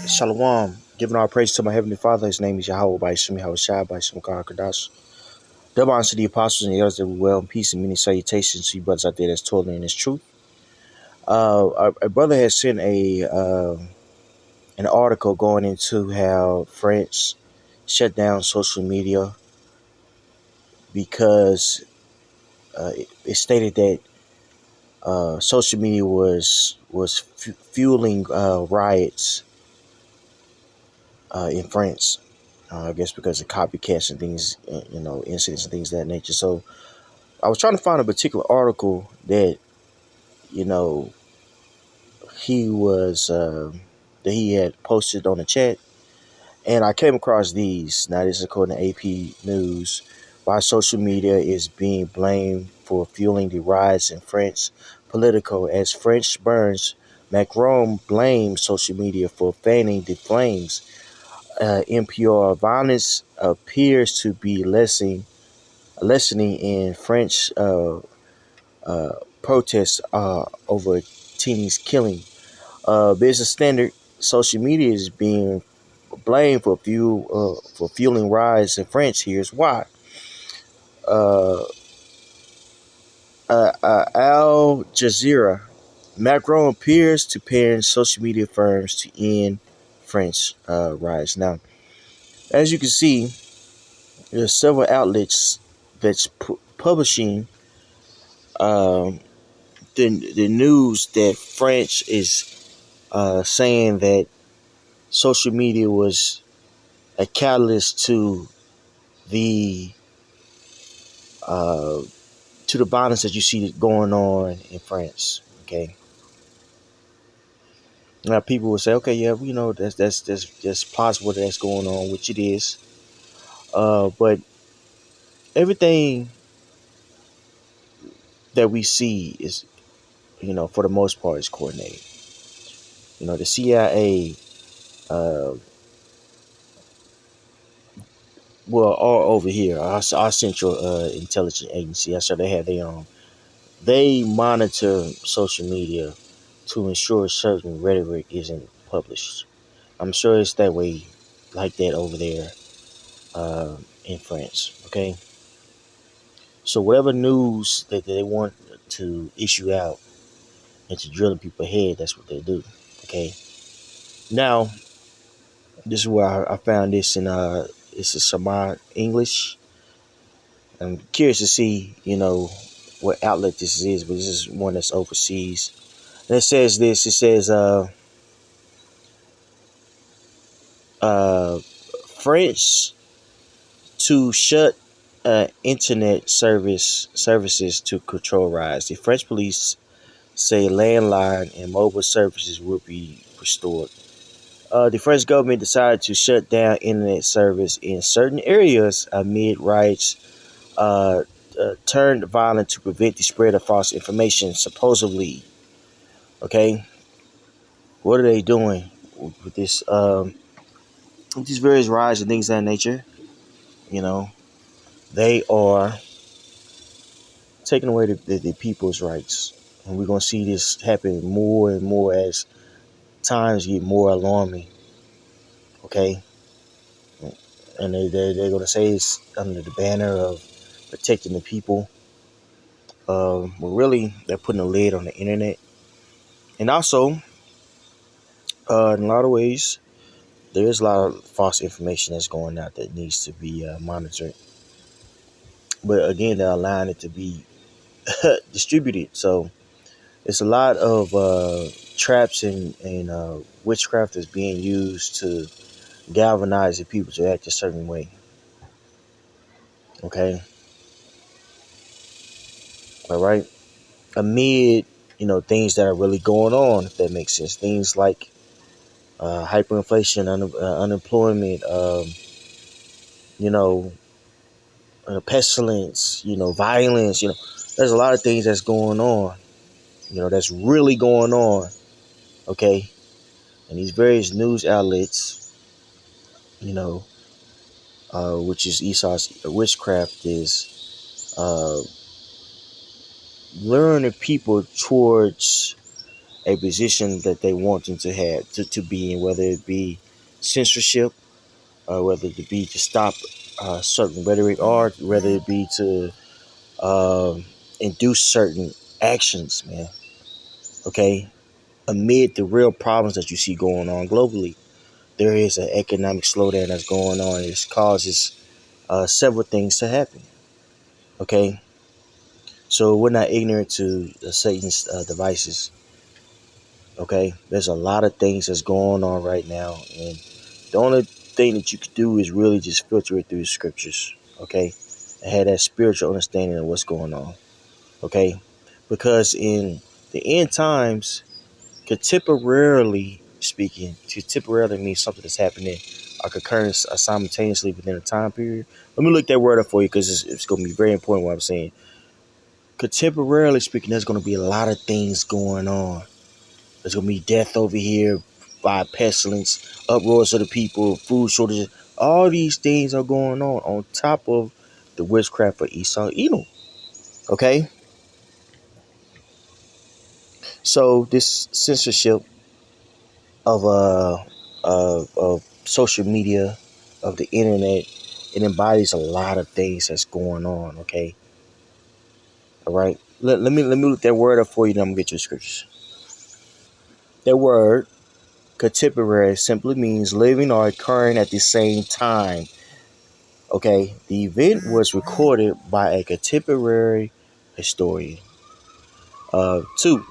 Shalom. Giving our praise to my heavenly Father. His name is Yahweh by Shemi Hawashai by Shem Kadash. Double honor to the apostles and the others that we well and peace and many salutations to you brothers out there that's toiling in this truth. Our brother has sent an article going into how France shut down social media because it stated that social media was fueling riots in France. I guess because of copycats and things, incidents and things of that nature. So I was trying to find a particular article that you know he was that he had posted on the chat, and I came across these. Now this is according to AP News. Why social media is being blamed for fueling the rise in French political as French burns. Macron blames social media for fanning the flames. NPR violence appears to be lessening in French protests over teens killing. Business Standard: social media is being blamed for fueling rise in French. Here's why. Uh, Al Jazeera: Macron appears to paying social media firms to end French rise. Now, as you can see, there's several outlets that's publishing um, the news that French is saying that social media was a catalyst the uh, to the violence that you see going on in France. Okay, now people will say, okay, yeah, that's possible that's going on, which it is. But everything that we see is, for the most part, is coordinated. The CIA, uh, well, all over here, our central intelligence agency. I saw they have their own. They monitor social media to ensure certain rhetoric isn't published. I'm sure it's that way, like that over there in France. Okay, so whatever news that they want to issue out and to drill in people's head, that's what they do. Okay, now this is where I found this in it's a Shema English. I'm curious to see what outlet this is, but this is one that's overseas. And it says this. It says uh French to shut internet services to control rise. The French police say landline and mobile services will be restored. The French government decided to shut down internet service in certain areas amid riots turned violent to prevent the spread of false information. Supposedly, okay, what are they doing with this? With these various riots and things of that nature? You know, they are taking away the people's rights. And we're going to see this happen more and more as times get more alarming. Okay. And they're going to say it's under the banner of protecting the people. But really, they're putting a lid on the internet. And also, in a lot of ways, there is a lot of false information that's going out that needs to be monitored. But again, they're allowing it to be distributed. So it's a lot of traps and witchcraft is being used to galvanize the people to act a certain way. Okay, all right. Amid things that are really going on, if that makes sense. Things like hyperinflation, unemployment, you know, pestilence, violence. There's a lot of things that's going on. That's really going on. Okay, and these various news outlets, you know, which is Esau's witchcraft, is luring the people towards a position that they want them to have to be in, whether it be censorship, whether it be to stop certain rhetoric, or whether it be to um, induce certain actions, man. Okay, amid the real problems that you see going on globally, there is an economic slowdown that's going on. It causes several things to happen. Okay, so we're not ignorant to Satan's devices. Okay, there's a lot of things that's going on right now, and the only thing that you could do is really just filter it through the scriptures. Okay, and have that spiritual understanding of what's going on. Okay, because in the end times, contemporarily speaking, to temporarily means something that's happening or occurring simultaneously within a time period. Let me look that word up for you because it's going to be very important what I'm saying. Contemporarily speaking, there's going to be a lot of things going on. There's going to be death over here by pestilence, uproars of the people, food shortages. All these things are going on top of the witchcraft of Esau Edom. Okay? So this censorship of social media, of the internet, it embodies a lot of things that's going on. Okay, all right. Let me look that word up for you. Then I'm gonna get you the scriptures. That word contemporary simply means living or occurring at the same time. Okay, the event was recorded by a contemporary historian. Two,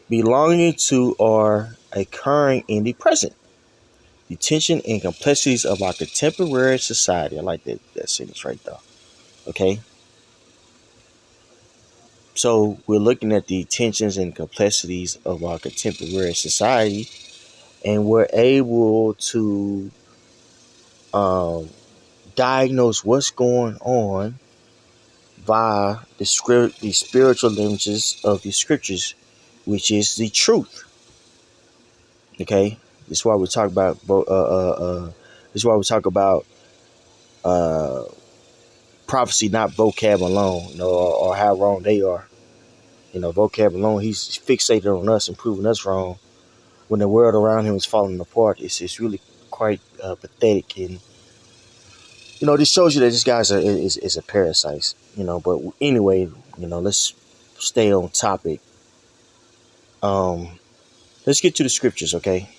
belonging to or occurring in the present. The tension and complexities of our contemporary society. I like that sentence right there. Okay. So we're looking at the tensions and complexities of our contemporary society, and we're able to um, diagnose what's going on via the spiritual lenses of the scriptures, which is the truth. Okay. That's why we talk about. This is why we talk about uh, prophecy, not vocab alone, or how wrong they are. Vocab alone, he's fixated on us and proving us wrong when the world around him is falling apart. It's really quite pathetic, and this shows you that this guy's is a parasite. But anyway, let's stay on topic. Um, let's get to the scriptures, okay?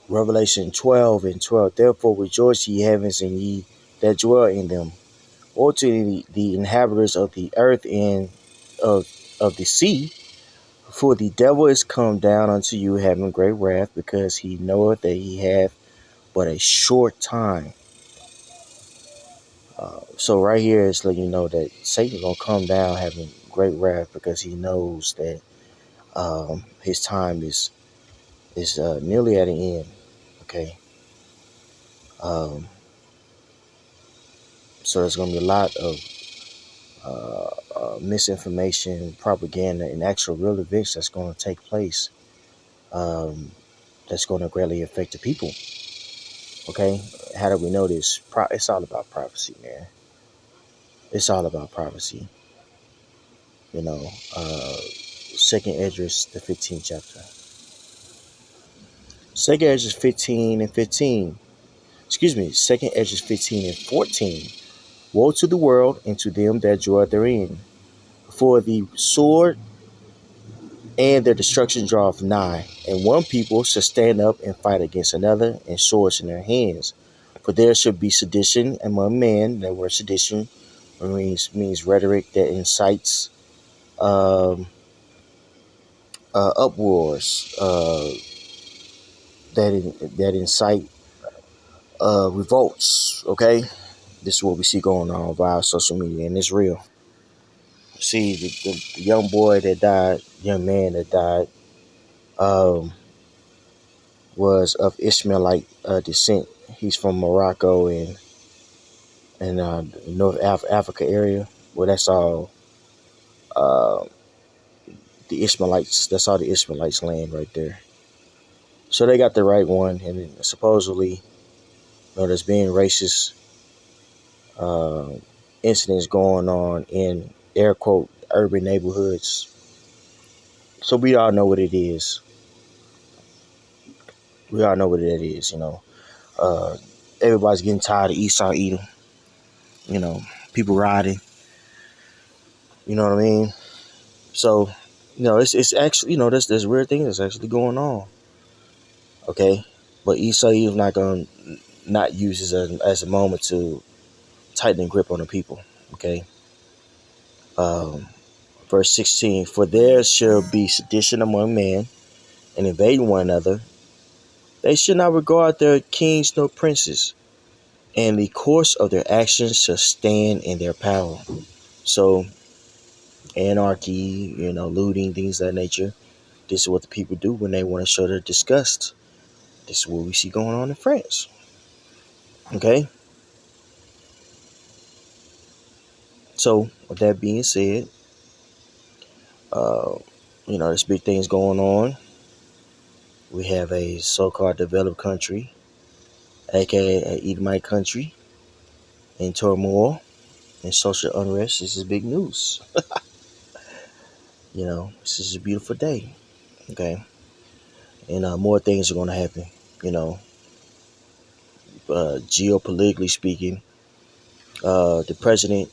Revelation 12:12. Therefore rejoice, ye heavens, and ye that dwell in them. Woe to the inhabitants of the earth and of the sea, for the devil is come down unto you having great wrath, because he knoweth that he hath but a short time. So right here it's letting you know that Satan gonna come down having great wrath because he knows that his time is nearly at an end. Okay, um, so there's gonna be a lot of misinformation, propaganda, and actual real events that's going to take place. Um, that's going to greatly affect the people. Okay, how do we know this? It's all about prophecy, man. It's all about prophecy. You know, uh, Second Esdras, the 15th chapter. Second Esdras 15:15. Excuse me, Second Esdras 15:14. Woe to the world and to them that dwell therein, for the sword and their destruction draweth nigh, and one people shall stand up and fight against another, and swords in their hands. For there should be sedition among men. That word sedition means rhetoric that incites um, uproars, that incite revolts. Okay, this is what we see going on via social media, and it's real. See, the young boy that died, young man that died, um, was of Ishmaelite descent. He's from Morocco and North Africa area. Well, that's all uh, the Ishmaelites. That's all the Ishmaelites land right there. So they got the right one, and supposedly, there's being racist uh, incidents going on in air quote urban neighborhoods. So we all know what it is. We all know what it is, Uh, everybody's getting tired of Esau eating, people riding, you know what I mean? So, it's actually, there's weird things that's actually going on. Okay. But Esau is not going to not use as a moment to tighten the grip on the people. Okay. Um, Verse 16, for there shall be sedition among men and invading one another. They shall not regard their kings nor princes, and the course of their actions shall stand in their power. So, anarchy, looting, things of that nature. This is what the people do when they want to show their disgust. This is what we see going on in France. Okay? So, with that being said, uh, there's big things going on. We have a so called developed country, aka an Edomite country, in turmoil and social unrest. This is big news. This is a beautiful day. Okay? And more things are going to happen. You know, Geopolitically speaking, the president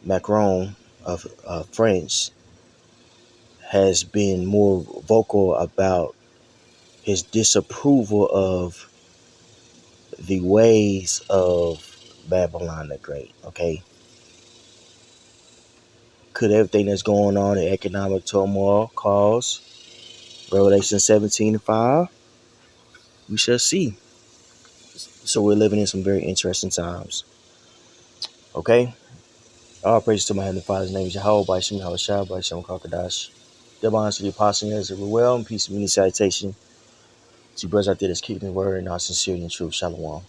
Macron of France has been more vocal about his disapproval of the ways of Babylon the Great. Okay, could everything that's going on in economic turmoil cause Revelation 17:5? We shall see. So we're living in some very interesting times. Okay, all praise to my heavenly Father's name is Yahweh by Shem Yahushua by Shem Kakadash. Double honors to the apostle as it were well, and peace and many salutation to brothers out there that's keeping the word and are sincere and true. Shalom.